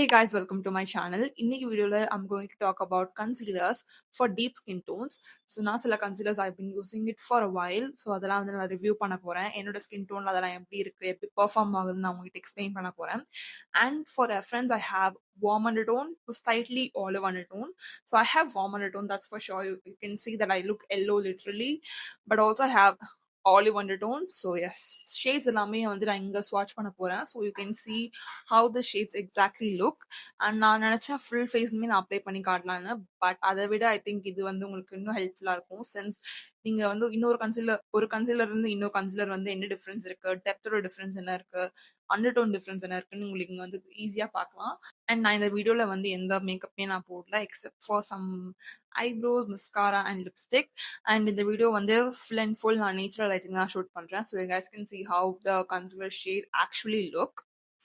Hey guys, welcome to my channel. இன்னைக்கு வீடியோல I'm going to talk about concealers for deep skin tones. So நான் சில concealers I've been using it for a while. So அதெல்லாம் வந்து நான் review பண்ண போறேன். என்னோட ஸ்கின் டோன்ல அதெல்லாம் எப்படி இருக்கு, எப்படி பெர்ஃபார்ம் ஆகுதுன்னு நான் உங்களுக்கு எக்ஸ்பிளைன் பண்ண போறேன். And for reference, I have warm undertone to slightly olive undertone. So I have warm undertone, that's for sure. You can see that I look yellow literally, but also I have olive undertone. So yes, shades எல்லாமே வந்து நான் இங்க swatch பண்ண போறேன். So you can see how the shades exactly look. And நான் நினைச்சேன் full ஃபேஸ்மே நான் apply பண்ணி காட்டலான்னு, பட் அதை விட ஐ திங்க் இது வந்து உங்களுக்கு இன்னும் ஹெல்ப்ஃபுல்லா இருக்கும். சின்ஸ் நீங்க வந்து ஒரு கன்சீலர் இருந்து இன்னொரு கன்சீலர் வந்து என்ன டிஃபரன்ஸ் இருக்கு, டெப்த்தோட டிஃபரன்ஸ் என்ன இருக்கு, அண்டர்டோன் டிஃபரன்ஸ் என்ன இருக்குன்னு உங்களுக்கு இங்க வந்து ஈஸியா பார்க்கலாம். அண்ட் நான் இந்த வீடியோல வந்து எந்த மேக்கப்மே நான் போடல except for some eyebrows, mascara and lipstick. And இந்த வீடியோ வந்து ஃபுல் அண்ட் ஃபுல் நான் நேச்சுரல் லைட்டிங் தான் ஷூட் பண்றேன். So you guys can see how the concealer shade actually look.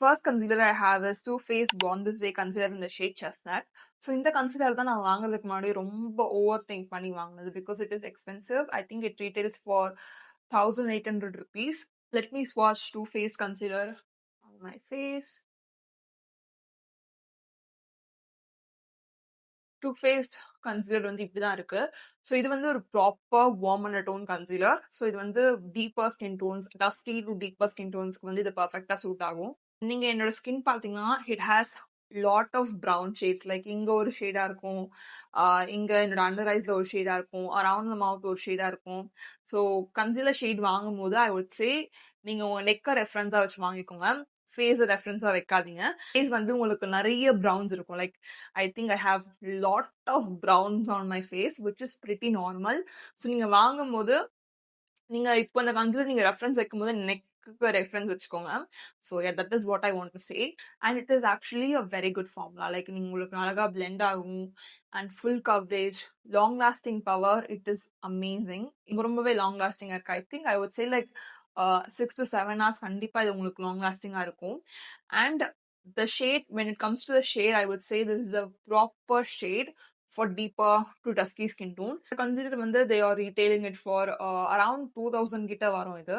First concealer I have is Too Faced Born This Way concealer in the shade Chestnut. So இந்த concealer தான் நான் வாங்குறதுக்கு முன்னாடி ரொம்ப over think பண்ணி வாங்கினது because it is expensive. I think it retails for 1800 rupees. Let me swatch Too Faced concealer on my face. Too Faced concealer வந்து இப்படிதான் இருக்கு. ஸோ இது வந்து ஒரு proper warm undertone concealer. So இது வந்து deeper skin tones, dusky to deeper skin டோன்ஸ்க்கு வந்து இது பர்ஃபெக்டா சூட் ஆகும். நீங்க என்னோட ஸ்கின் பாத்தீங்கன்னா it has lot of brown shades. Like இங்க ஒரு ஷேடா இருக்கும், இங்க என்னோட அண்டர் ஐஸ்ல ஒரு ஷேடா இருக்கும், அரவுண்ட் த மவுத் ஒரு ஷேடா இருக்கும். ஸோ கன்சீலர் ஷேட் வாங்கும் போது ஐ வுட் சே நீங்க உங்க நெக்க ரெஃபரன்ஸா வச்சு வாங்கிக்கோங்க, ஃபேஸ் ரெஃபரன்ஸா வைக்காதீங்க. ஃபேஸ் வந்து உங்களுக்கு நிறைய ப்ரௌன்ஸ் இருக்கும். Like I think I have lot of browns on my face which is pretty normal. So நீங்க வாங்கும் போது நீங்க இப்போ இந்த கன்சீலர் நீங்க ரெஃபரன்ஸ் வைக்கும் போது நெக்கு ரெஃபரன்ஸ் வச்சுக்கோங்க. So that is what I want to say. And it is actually a very good formula. Like நீங்க உங்களுக்கு அழகா பிளெண்ட் ஆகும் and full coverage, long lasting power, it is amazing. ரொம்பவே long லாஸ்டிங்கா இருக்கு. ஐ think I would say like 6 to 7 hours கண்டிப்பா இது உங்களுக்கு long லாஸ்டிங்கா இருக்கும். And the shade, when it comes to the shade, I would say this is a proper shade for deeper to dusky skin tone. Consider வந்து they are retailing it for around 2000 கிட்ட வரும் இது.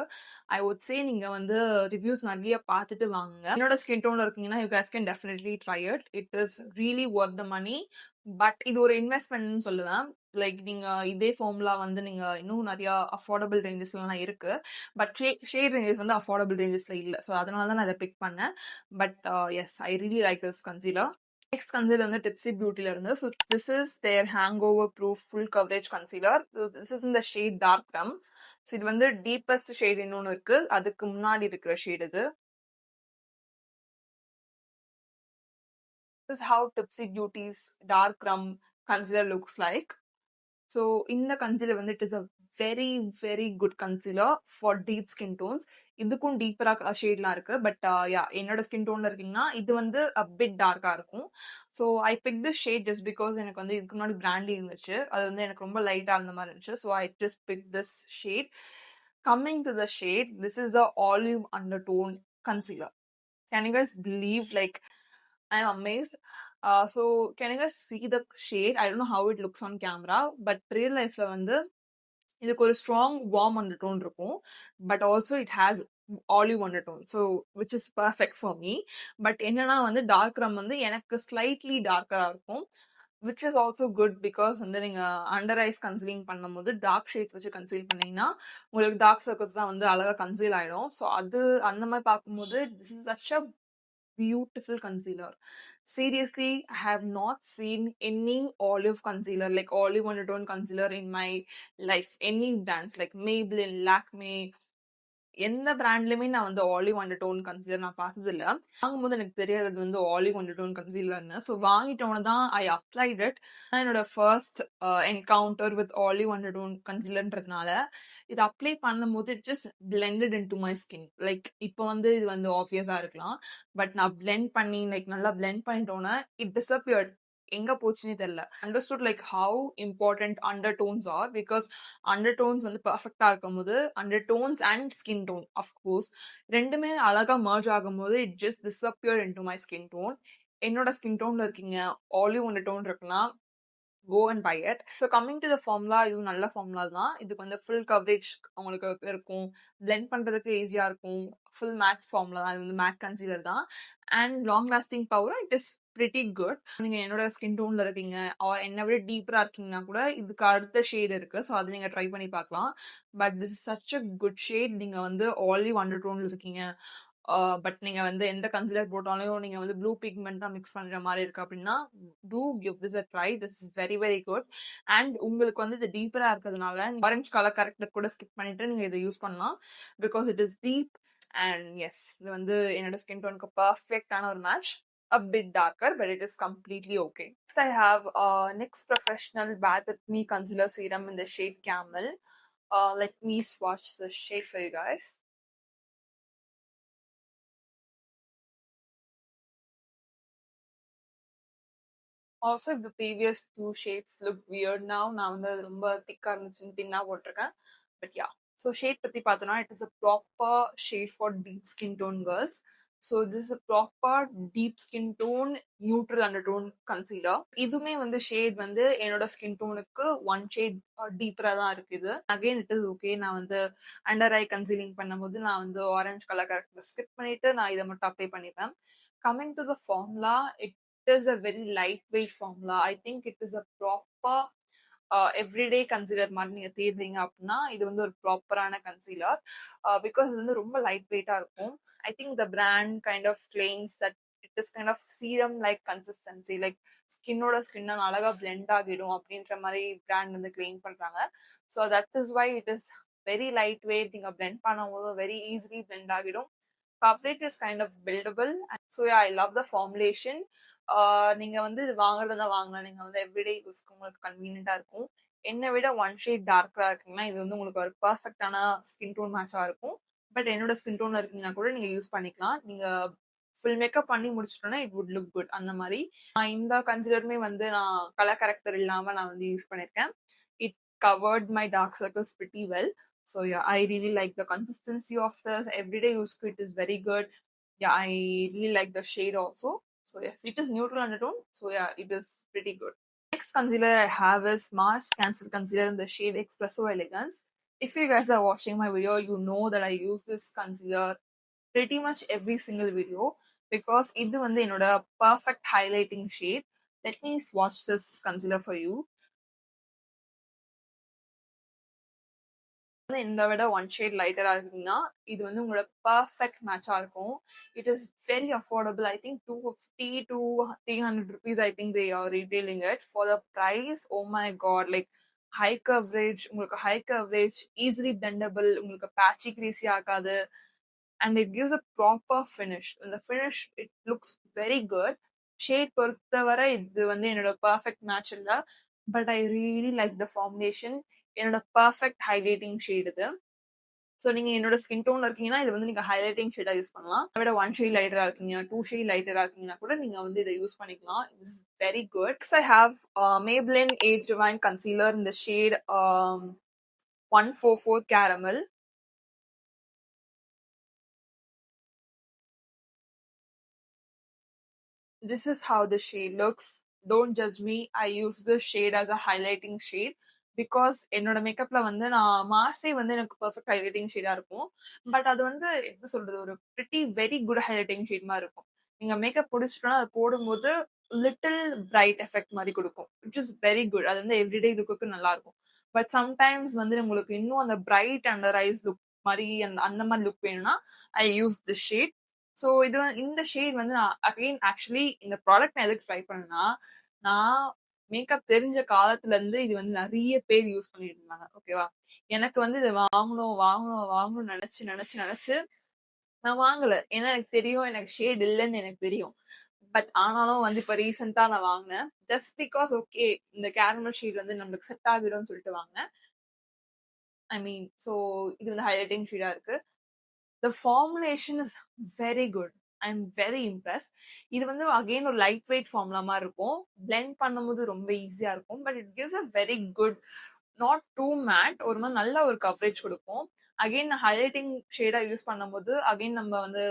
I would say நீங்க வந்து reviews நிறைய பார்த்துட்டு வாங்குங்க. என்னோட ஸ்கின் டோன்ல இருக்கீங்கன்னா you guys can definitely try it. It is really worth the money. But இது ஒரு இன்வெஸ்ட்மெண்ட்னு சொல்லுவேன். லைக் நீங்க இதே ஃபார்முலா வந்து நீங்க இன்னும் நிறைய அஃபோர்டபுள் ரேஞ்சஸ்லாம் இருக்கு, பட் ஷேட் ரேஞ்சஸ் வந்து அஃபோர்டபுள் ரேஞ்சஸ்ல இல்ல. ஸோ அதனால தான் நான் இதை பிக் பண்ணேன். But yes, I really like this concealer. Next concealer வந்து டிப்ஸி பியூட்டில இருந்து. So this is their hang over proof full coverage concealer. This is இந்த ஷேட் டார்க் ரம். ஸோ இது வந்து டீப்பஸ்ட் ஷேட் இன்னொன்று இருக்கு, அதுக்கு முன்னாடி இருக்கிற ஷேட் இது. This is how Tipsy Beauty's dark rum concealer looks like. So இந்த concealer வந்து it is a very very good concealer for deep skin tones. இதுக்கும் டீப்பரா ஷேட்லாம் இருக்கு, பட் என்னோட ஸ்கின் டோன்ல இருக்கீங்கன்னா இது வந்து a bit டார்க்கா இருக்கும். So I pick this shade just because எனக்கு வந்து இதுக்கு முன்னாடி பிராண்டி இருந்துச்சு, அது வந்து எனக்கு ரொம்ப லைட்டா அந்த மாதிரி இருந்துச்சு. So I just pick this shade. Coming to the shade, this is the olive undertone concealer. Can you guys believe, like, I'm amazed. So can you guys see the shade? I don't know how it looks on camera, but real lifeல வந்து இதுக்கு ஒரு strong warm undertone இருக்கும், but also it has olive undertone, so which is perfect for me. But என்னன்னா வந்து dark ரம் வந்து எனக்கு slightly டார்க்கரா இருக்கும், which is also good because வந்து நீங்க அண்டர் ஐஸ் கன்சீலிங் பண்ணும்போது டார்க் ஷேட்ஸ் வச்சு கன்சீல் பண்ணீங்கன்னா உங்களுக்கு டார்க் சர்க்கிள்ஸ் தான் வந்து அழகா கன்சீல் ஆயிடும். ஸோ அது அந்த மாதிரி பார்க்கும்போது this is such a beautiful concealer. Seriously, I have not seen any olive concealer, like olive undertone concealer in my life. Any brands like Maybelline, Lakme, எந்த பிராண்ட்லயுமே நான் வந்து ஆலிவ் அண்டர்டோன் கன்சீலர் நான் பார்த்தது இல்லை. வாங்கும்போது எனக்கு தெரியாது வந்து ஆலிவ் அண்டர்டோன் கன்சீலர்னு. ஸோ வாங்கிட்டோன்னு தான் ஐ அப்ளைட் இட். என்னோட first encounter with olive undertone கன்சீலர்ன்றதுனால இது அப்ளை பண்ணும்போது it just blended into my skin. Like இப்போ வந்து இது வந்து ஆப்வியஸா இருக்கலாம், பட் நான் பிளெண்ட் பண்ணி லைக் நல்லா பிளெண்ட் பண்ணிட்டோன்னே இட் டிஸப்பியர்ட். எங்க போச்சுன்னே தெரியல. Understood like how important undertones are, because undertones வந்து பர்ஃபெக்டா இருக்கும் போது undertones and skin tone of course ரெண்டுமே அழகா மர்ஜ் ஆகும் போது it just disappear into my skin tone. என்னோட ஸ்கின் டோன்ல இருக்கீங்க, ஆலிவ் அண்டர்டோன் இருக்குன்னா go and buy it. So coming to the formula, இது நல்ல ஃபார்முலா தான். இதுக்கு வந்து ஃபுல் கவரேஜ் உங்களுக்கு இருக்கும், பிளெண்ட் பண்றதுக்கு ஈஸியா இருக்கும், ஃபுல் மேட் ஃபார்முலா தான். இது வந்து மேட் கன்சீலர் தான். And long lasting power, it is pretty good. நீங்க என்னோட ஸ்கின் டோன்ல இருக்கீங்க ஆர் என்ன விட டீப்பரா இருக்கீங்கன்னா கூட இதுக்கு அடுத்த ஷேட் இருக்கு. ஸோ அதை நீங்க ட்ரை பண்ணி பார்க்கலாம். But this is such a good shade. நீங்க வந்து ஆல்ரெடி அண்டர் டோன்ல இருக்கீங்க. பட் நீங்க வந்து எந்த கன்சிலர் போட்டாலும் நீங்க வந்து ப்ளூ பிக்மெண்ட் தான் மிக்ஸ் பண்ற மாதிரி இருக்கு அப்படின்னா to give this a try. This is very very good. And உங்களுக்கு வந்து இது டீப்பரா இருக்கிறதுனால ஆரஞ்ச் கலர் கரெக்டர் கூட ஸ்கிப் பண்ணிட்டு நீங்க இதை யூஸ் பண்ணலாம். Because it is deep. And yes, இது வந்து என்னோட ஸ்கின் டோனுக்கு பர்ஃபெக்டான ஒரு match. A bit darker, but it is completely okay. Next, I have NYX Professional Bath With Me Concealer Serum in the shade Camel. Let me swatch the shade for you guys. Also, if the previous two shades look weird now, நான் வந்து அது ரொம்ப திக்கா இருந்துச்சுன்னு தின்னா போட்டிருக்கேன். But yeah. So shade பத்தி பார்த்தோம்னா, it is a proper shade for deep skin tone girls. So this is a proper deep skin tone neutral undertone concealer. இதுமே வந்து ஷேட் வந்து என்னோட ஸ்கின் டோனுக்கு ஒன் ஷேட் டீப்பரா தான் இருக்குது. Again it is okay. நான் வந்து அண்டர் ஐ கன்சீலிங் பண்ணும்போது நான் வந்து ஆரஞ்சு கலர் கரெக்டாக ஸ்கிப் பண்ணிட்டு நான் இதை மட்டும் அப்ளை பண்ணிப்பேன். Coming to the formula, it is a very lightweight formula. I think it is a proper everyday concealer மாதிரி நீங்க தேடுறீங்க அப்படின்னா இது வந்து ஒரு ப்ராப்பரான கன்சீலர். பிகாஸ் இது வந்து ரொம்ப லைட் வெயிட்டா இருக்கும். I think the brand kind of claims that it is kind of serum like consistency, like ஸ்கின்னோட ஸ்கின் அழகா பிளெண்ட் ஆகிடும் அப்படின்ற மாதிரி பிராண்ட் வந்து கிளைம் பண்றாங்க. So that is why it is very light weight. நீங்க பிளெண்ட் பண்ணும்போது வெரி ஈஸிலி பிளெண்ட் ஆகிடும். Coverage is kind of buildable. So yeah, I love the formulation. நீங்க வந்து இது வாங்குறதா வாங்கலாம். நீங்க வந்து எவ்ரிடே யூஸ்க்கு உங்களுக்கு கன்வீனியன்டா இருக்கும். என்னை விட ஒன் ஷேட் டார்க்கரா இருக்குங்கன்னா இது வந்து உங்களுக்கு ஒரு பர்ஃபெக்டான ஸ்கின் டோன் மேட்சா இருக்கும். பட் என்னோட ஸ்கின் டோன்ல இருக்கீங்கன்னா கூட நீங்க யூஸ் பண்ணிக்கலாம். நீங்க ஃபுல் மேக்கப் பண்ணி முடிச்சிட்டோன்னா இட் வுட் லுக் குட். அந்த மாதிரி இந்த கன்சிலருமே வந்து நான் கலர் கரெக்டர் இல்லாம நான் வந்து யூஸ் பண்ணிருக்கேன். It covered my dark circles pretty well. So yeah, I really like the consistency of this. Everyday use kit is very good. Yeah, I really like the shade also. So yes, it is neutral undertone. So yeah, it is pretty good. Next concealer I have is Mars Cancel Concealer in the shade Espresso Elegance. If you guys are watching my video, you know that I use this concealer pretty much every single video because இது வந்து என்னோட perfect highlighting shade. Let me swatch this concealer for you. இந்த விட one shade லைட்டரா இருக்குன்னா இது வந்து உங்களோட perfect மேட்சா இருக்கும். It is very affordable. I think 250 to 300 rupees. I think they are retailing it for the price. Oh my god, like high coverage, உங்களுக்கு high coverage, easily blendable, உங்களுக்கு patchy creasy ஆகாது, and it gives a proper finish. The finish, it looks very good. Shade பொறுத்தவரை இது வந்து என்னோட perfect match இல்லை. But I really like the formulation. என்னோட perfect highlighting shade இது. ஸோ நீங்க என்னோட ஸ்கின் டோன்ல இருக்கீங்கன்னா இது வந்து நீங்க ஹைலைட்டிங் ஷேடா யூஸ் பண்ணலாம். அதை விட ஒன் ஷேட் லைட்டரா இருக்கீங்க, 2 ஷேட் லைட்டரா இருக்கீங்கன்னா கூட நீங்க வந்து இதை யூஸ் பண்ணிக்கலாம். This is very good. Next I have Maybelline Age Divine Concealer in the shade 144 Caramel. This is how the shade looks. Don't judge me. I use this shade as a highlighting shade because என்னோட மேக்கப்ல வந்து நான் மார்ஸே வந்து எனக்கு perfect highlighting ஷேடா இருக்கும். But அது வந்து என்ன சொல்றது, ஒரு pretty very good highlighting shade மாதிரி இருக்கும். நீங்க மேக்கப் முடிச்சிட்டோம்னா அது போடும்போது லிட்டில் பிரைட் எஃபெக்ட் மாதிரி கொடுக்கும், விச் இஸ் வெரி குட். அது வந்து எவ்ரிடே லுக்கு நல்லா இருக்கும். பட் சம்டைம்ஸ் வந்து உங்களுக்கு இன்னும் அந்த பிரைட் அண்டர் ஐஸ் லுக் மாதிரி அந்த மாதிரி லுக் வேணும்னா ஐ யூஸ் திஸ் ஷேட். ஸோ இது இந்த ஷேட் வந்து நான் அகைன் ஆக்சுவலி இந்த ப்ராடக்ட் நான் எதுக்கு ட்ரை பண்ணேன்னா, நான் மேக்கப் தெரிஞ்ச காலத்துல இருந்து இது வந்து நிறைய பேர் யூஸ் பண்ணிட்டு இருந்தாங்க. ஓகேவா, எனக்கு வந்து இது வாங்கணும் வாங்கணும் வாங்கணும்னு நினைச்சு நினைச்சு நினைச்சு நான் வாங்கல. ஏன்னா எனக்கு தெரியும் எனக்கு ஷேட் இல்லைன்னு எனக்கு தெரியும். பட் ஆனாலும் வந்து இப்ப ரீசெண்டா நான் வாங்கினேன். ஜஸ்ட் பிகாஸ் ஓகே இந்த கேரமல் ஷேட் வந்து நம்மளுக்கு செட் ஆகிடும்னு சொல்லிட்டு வாங்கினேன். ஐ மீன் ஸோ இது வந்து ஹைலைட்டிங் ஷேடா இருக்கு. The formulation is very good. I'm very impressed. இது வந்து அகைன் ஒரு லைட் வெயிட் ஃபார்முலா மாதிரி இருக்கும். பிளெண்ட் பண்ணும்போது ரொம்ப ஈஸியா இருக்கும். But it gives a very good, not too matte, ஒரு மாதிரி நல்ல ஒரு கவரேஜ் கொடுக்கும். அகைன் ஹைலைட்டிங் ஷேடா யூஸ் பண்ணும்போது அகைன் நம்ம வந்து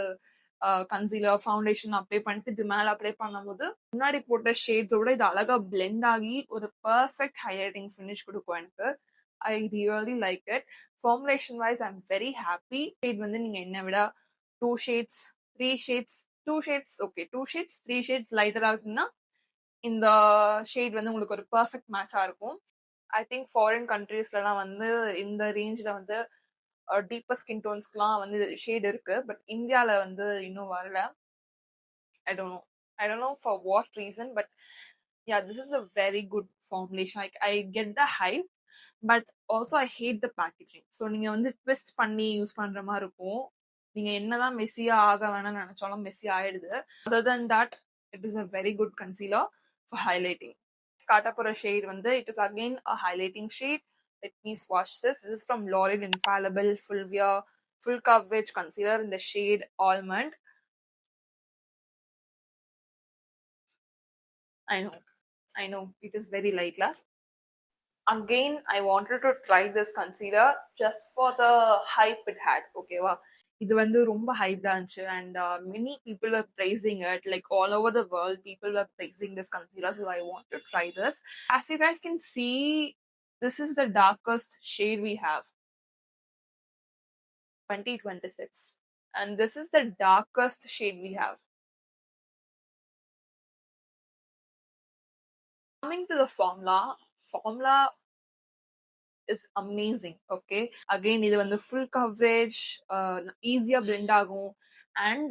கன்சீலர் ஃபவுண்டேஷன் அப்ளை பண்ணிட்டு இது மேல அப்ளை பண்ணும்போது முன்னாடி போட்ட ஷேட்ஸோட இது அழகா பிளெண்ட் ஆகி ஒரு பர்ஃபெக்ட் ஹைலைட்டிங் ஃபினிஷ் கொடுக்கும் எனக்கு. I really like it. Formulation wise, I'm very happy. Shade வந்து நீங்க என்ன விட 2 shades, 3 shades, 2 shades okay. 2 shades, 3 shades லைட்டரா இருக்குன்னா, இந்த ஷேட் வந்து உங்களுக்கு ஒரு பெர்ஃபெக்ட் மேட்சா இருக்கும். ஐ திங்க் ஃபாரின் கண்ட்ரீஸ்லலாம் வந்து இந்த ரேஞ்ச்ல வந்து டீப்பர் ஸ்கின் டோன்ஸ்க்குலாம் வந்து ஷேட் இருக்கு. பட் இந்தியால வந்து இன்னும் வரல. I don't know. I don't know for what reason, but yeah, this is a very good formulation. Like I get the hype, but also I hate the packaging. So நீங்க வந்து twist பண்ணி use பண்ற மாதிரி இருக்கும். நீங்க என்னதான் Messiah ஆக வேணாம்னு நினைச்சாலும் மெஸ்ஸி ஆயிடுது. Other than that, it is a very good concealer for highlighting. காட்ட போற ஷேட் வந்து it is again a highlighting shade. Let me swatch this. This is from L'Oreal Infallible Full Coverage Concealer in the shade Almond. I know, it is very light. Again, I wanted to try this concealer just for the hype it had. Okay, wow. இது வந்து ரொம்ப hyped ஆச்சு and many people were praising it. Like all over the world, people were praising this concealer. So I want to try this. As you guys can see, this is the darkest shade we have. 2026. And this is the darkest shade we have. Coming to the formula is amazing. Okay, again இது வந்து full coverage, ஈஸியா blend ஆகும் and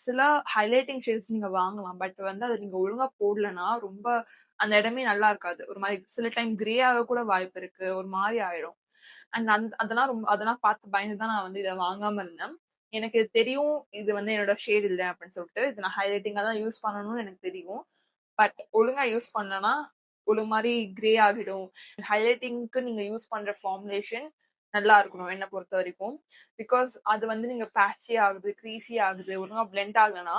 சில highlighting shades நீங்க வாங்கலாம். But வந்து அது நீங்க ஒழுங்கா போடலன்னா ரொம்ப அந்த இடமே நல்லா இருக்காது. ஒரு மாதிரி சில டைம் கிரே ஆக கூட வாய்ப்பு இருக்கு. ஒரு மாதிரி ஆயிடும். அண்ட் அதெல்லாம் பார்த்து பயந்துதான் நான் வந்து இதை வாங்காம இருந்தேன். எனக்கு தெரியும் இது வந்து என்னோட ஷேட் இல்லை அப்படின்னு சொல்லிட்டு. இது நான் ஹைலைட்டிங்கா தான் யூஸ் பண்ணணும்னு எனக்கு தெரியும். பட் ஒழுங்கா யூஸ் பண்ணலன்னா ஒரு மாதிரி கிரே ஆகிடும். ஹைலைட்டிங்க்கு நீங்க யூஸ் பண்ற ஃபார்முலேஷன் நல்லா இருக்கணும் என்ன பொறுத்த வரைக்கும். பிகாஸ் அது வந்து நீங்க பேட்சி ஆகுது, க்ரீசி ஆகுது, ஒழுங்கா பிளெண்ட் ஆகலன்னா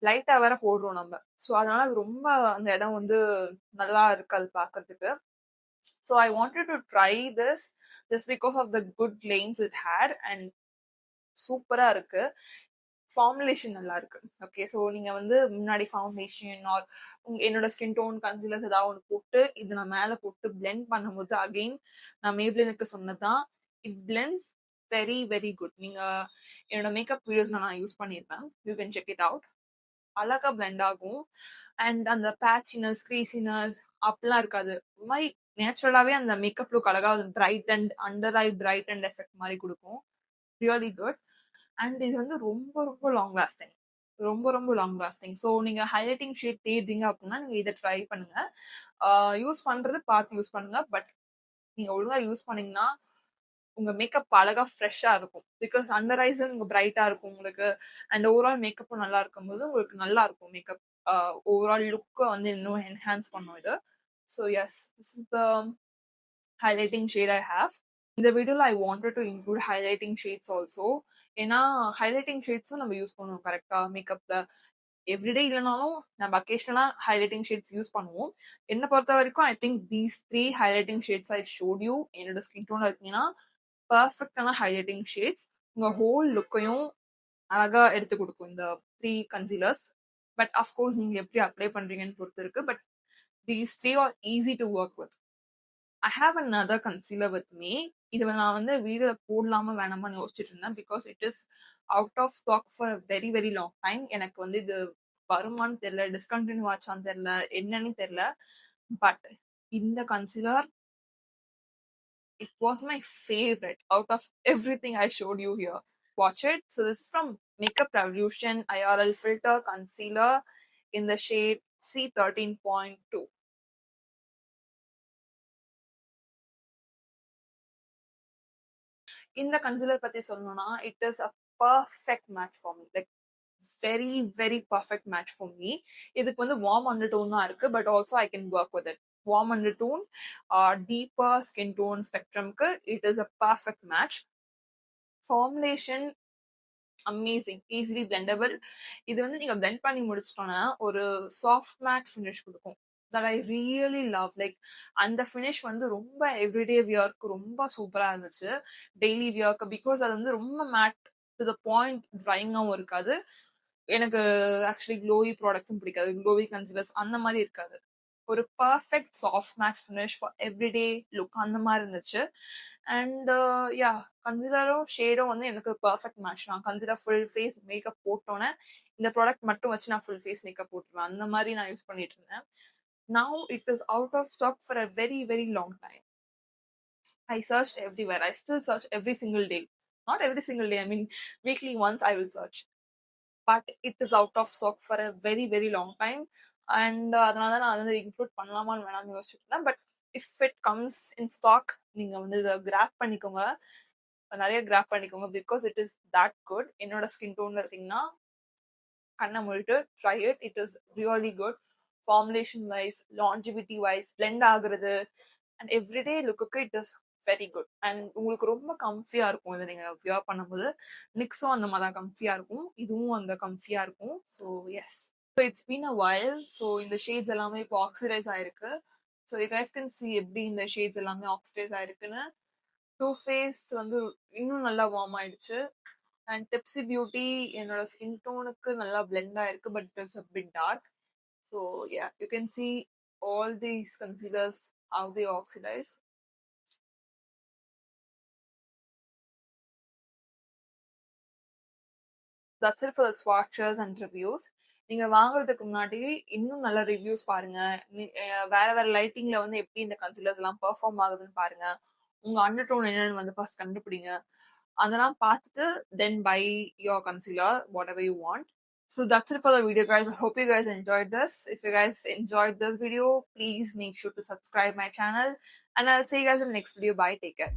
லைட்டா வேற போடுறோம் நம்ம. ஸோ அதனால அது ரொம்ப அந்த இடம் வந்து நல்லா இருக்காது பாக்குறதுக்கு. So I wanted to try this just because of the good lanes it had and சூப்பரா இருக்கு. ஃபார்முலேஷன் நல்லா இருக்கு. ஓகே, ஸோ நீங்க வந்து முன்னாடி ஃபவுண்டேஷன் ஆர் என்னோட ஸ்கின் டோன் கன்சீலர்ஸ் ஏதாவது ஒன்று போட்டு இது நான் மேலே போட்டு பிளெண்ட் பண்ணும்போது அகெயின் நான் மேப்ளினுக்கு சொன்னதான் it blends very very good. நீங்க என்னோட மேக்கப் வீடியோஸ்ல நான் யூஸ் பண்ணியிருப்பேன். You can check it out. அழகா பிளெண்ட் ஆகும் அண்ட் அந்த பேட்சினஸ் க்ரீசினஸ் அப்படிலாம் இருக்காது. ஒரு மாதிரி நேச்சுரலாவே அந்த மேக்கப் லுக் அழகா bright and under eye brightened effect மாதிரி கொடுக்கும். Really good. அண்ட் இது வந்து ரொம்ப ரொம்ப லாங் லாஸ்டிங். ஸோ நீங்க ஹைலைட்டிங் ஷேட் தேடுறீங்க அப்படின்னா நீங்க இதை ட்ரை பண்ணுங்க. யூஸ் பண்றது பார்த்து யூஸ் பண்ணுங்க. பட் நீங்க ஒழுங்கா யூஸ் பண்ணீங்கன்னா உங்க மேக்கப் அழகா ஃப்ரெஷ்ஷா இருக்கும். பிகாஸ் அண்டர் ஐஸும் உங்க பிரைட்டா இருக்கும் உங்களுக்கு. அண்ட் ஓவரால் மேக்கப்பும் நல்லா இருக்கும் போது உங்களுக்கு நல்லா இருக்கும் மேக்கப். ஓவரால் லுக்கை வந்து இன்னும் என்ஹான்ஸ் பண்ணும் இது. So yes, this is the highlighting shade I have. இந்த வீடியோல I wanted to include highlighting shades also. ஏன்னா ஹைலைட்டிங் ஷேட்ஸும் நம்ம யூஸ் பண்ணுவோம் கரெக்டா மேக்கப்ல. எவ்ரிடே இல்லைனாலும் நம்ம அக்கேஷனலா ஹைலைட்டிங் ஷேட்ஸ் யூஸ் பண்ணுவோம். என்னை பொறுத்த வரைக்கும் I think these 3 highlighting shades I showed you என்னோட ஸ்கின் டோன்ல இருக்கீங்கன்னா பர்ஃபெக்டான ஹைலைட்டிங் ஷேட்ஸ் உங்க ஹோல் லுக்கையும் அழகா எடுத்து கொடுக்கும் இந்த 3 கன்சீலர்ஸ். பட் அஃப்கோர்ஸ் நீங்க எப்படி அப்ளை பண்றீங்கன்னு பொறுத்து இருக்கு. But these 3 are easy to work with. I have another concealer with me. இது நான் வந்து வீடியோல போடலாம வேணாமான்னு யோசிச்சுட்டு இருந்தேன். Because it is out of stock for a very very long time. எனக்கு வந்து இது வருமானு தெரியல, டிஸ்கண்டினியூ ஆச்சான்னு தெரியல, என்னன்னு தெரியல. பட் இந்த concealer it was my favorite out of everything I showed you here. Watch it. So this is from Makeup Revolution IRL Filter Concealer in the shade C13.2. இந்த கன்சீலர் பத்தி சொல்லணும்னா it is a perfect match for me. Like very very perfect match for me. இதுக்கு வந்து warm undertone தான் இருக்கு. But also I can work with it. Warm undertone, deeper skin tone spectrum க்கு it is a perfect match. Formulation amazing, easily blendable. இது வந்து நீங்க blend பண்ணி முடிச்சிட்டோன்னா ஒரு soft matte finish கொடுக்கும். that I really love. Like அந்த finish வந்து ரொம்ப everyday wearக்கு ரொம்ப சூப்பரா இருந்துச்சு. டெய்லி wearக்கு பிகாஸ் அது வந்து ரொம்ப மேட் டு த பாயிண்ட் ட்ரைங்காகவும் இருக்காது. எனக்கு ஆக்சுவலி க்ளோவி ப்ராடக்ட்ஸும் பிடிக்காது. க்ளோவி கன்சீலர்ஸ் அந்த மாதிரி இருக்காது. ஒரு perfect soft matte finish for everyday look அந்த மாதிரி இருந்துச்சு. அண்ட் யா, கன்சிலரும் ஷேடும் வந்து எனக்கு பெர்ஃபெக்ட் மேட்ச். நான் கன்சிலர் ஃபுல் ஃபேஸ் மேக்கப் போட்டோன்னே இந்த ப்ராடக்ட் மட்டும் வச்சு நான் ஃபுல் ஃபேஸ் மேக்கப் போட்டுருவேன். அந்த மாதிரி நான் யூஸ் பண்ணிட்டு இருந்தேன். Now it is out of stock for a very, very long time. I searched everywhere. I still search every single day. Not every single day, I mean, weekly once I will search. But it is out of stock for a very, very long time. And அதனால தான் நான் வந்து include பண்ணலாமான்னு வேணாம்னு யோசிச்சுட்டு இருந்தேன். But if it comes in stock, நீங்க வந்து இதை கிராப் பண்ணிக்கோங்க, நிறைய கிராப் பண்ணிக்கோங்க. Because it is that good. என்னோட ஸ்கின் டோன்ல இருக்கீங்கன்னா கண்ணை மூடிட்டு try it. It is really good. Formulation wise, longevity wise, blend ஆகுறது and everyday look it is very good. And உங்களுக்கு ரொம்ப கம்ஃபியா இருக்கும் இதை நீங்க வியர் பண்ணும்போது. நிக்ஸும் அந்த மாதிரி தான் கம்ஃபியா இருக்கும், இதுவும் அந்த கம்ஃபியா இருக்கும். So yes, so it's been a while. So இந்த ஷேட்ஸ் எல்லாமே இப்போ ஆக்சிடைஸ் ஆயிருக்கு. So you guys can see எப்படி இந்த ஷேட்ஸ் எல்லாமே ஆக்சிடைஸ் ஆயிருக்குன்னு. டூ ஃபேஸ்ட் வந்து இன்னும் நல்லா வார்ம் ஆயிடுச்சு. அண்ட் டிப்ஸி பியூட்டி என்னோட ஸ்கின் டோனுக்கு நல்லா பிளெண்ட் ஆயிருக்கு, but it is a bit dark. So yeah, you can see all these concealers how they oxidize. That's it for the swatches and reviews. நீங்க வாங்குறதுக்கு முன்னாடி இன்னும் நல்ல ரிவ்யூஸ் பாருங்க. வேற வேற லைட்டிங்ல வந்து எப்படி இந்த கன்சீலர்ஸ் எல்லாம் பெர்ஃபார்ம் ஆகுதுன்னு பாருங்க. உங்க அண்டர் டோன் என்னன்னு வந்து ஃபர்ஸ்ட் கண்டுபிடிங்க. அதெல்லாம் பார்த்துட்டு then buy your concealer whatever you want. So that's it for the video, guys. I hope you guys enjoyed this. If you guys enjoyed this video, please make sure to subscribe my channel, and I'll see you guys in the next video. Bye, take care.